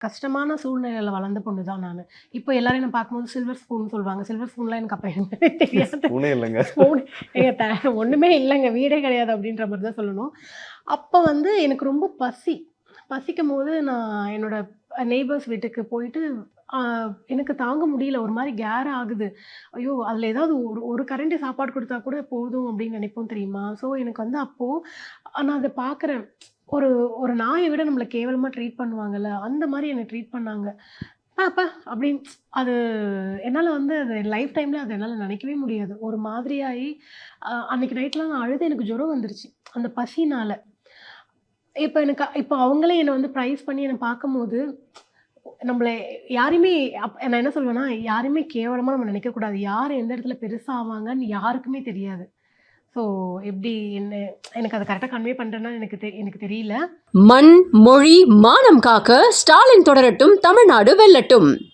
கஷ்டமான சூழ்நிலையில வளர்ந்த பொண்ணு தான் நானு. இப்போ எல்லாரும் என்ன பார்க்கும்போது சில்வர் ஸ்பூன் சொல்லுவாங்க. சில்வர் ஸ்பூன்லாம் எனக்கு அப்ப என்னன்னே தெரியாது. ஸ்பூனே இல்லங்க. ஸ்பூன் ஏங்க ஒண்ணுமே இல்லங்க. வீடே கிடையாது அப்படின்ற மாரி தான் சொல்லணும். அப்ப வந்து எனக்கு ரொம்ப பசிக்கும்போது நான் என்னோட நெய்பர்ஸ் வீட்டுக்கு போயிட்டு, அ எனக்கு தாங்க முடியல. ஒரு மாரி கேர் ஆகுது. ஐயோ! அதில ஏதாவது ஒரு ஒரு கரண்டி சாப்பாடு குடுத்தா கூட போதும் அப்படின்னு நினைப்போம் தெரியுமா? ஸோ எனக்கு வந்து அப்போ நான் அத பார்க்குறேன். ஒரு ஒரு நாய விட நம்மள கேவலமா ட்ரீட் பண்ணுவாங்கல்ல, அந்த மாரி என்ன ட்ரீட் பண்ணாங்க. அப்பா! அப்படின்னு அது என்னால வந்து அது லைஃப் டைம்ல அத என்னால நினைக்கவே முடியாது. ஒரு மாதிரியாயி அன்னைக்கு நைட்லாம் நான் அழுது எனக்கு ஜுரம் வந்துருச்சு. அந்த பசினால. இப்ப அவங்களே என்ன வந்து பிரைஸ் பண்ணி என்ன பார்க்கும்போது, நம்மள யாரையுமே நான் என்ன சொல்வேன்னா, யாரையுமே கேவலமா நம்ம நினைக்கக்கூடாது. யார் எந்த இடத்துல பெருசா ஆவாங்கன்னு யாருக்குமே தெரியாது. ஸோ எப்படி என்ன எனக்கு அத கரெக்ட்டா கன்வே பண்றேன்னா எனக்கு தெரியல. மண், மொழி, மானம் காக்க ஸ்டாலின் தொடரட்டும், தமிழ்நாடு வெல்லட்டும்.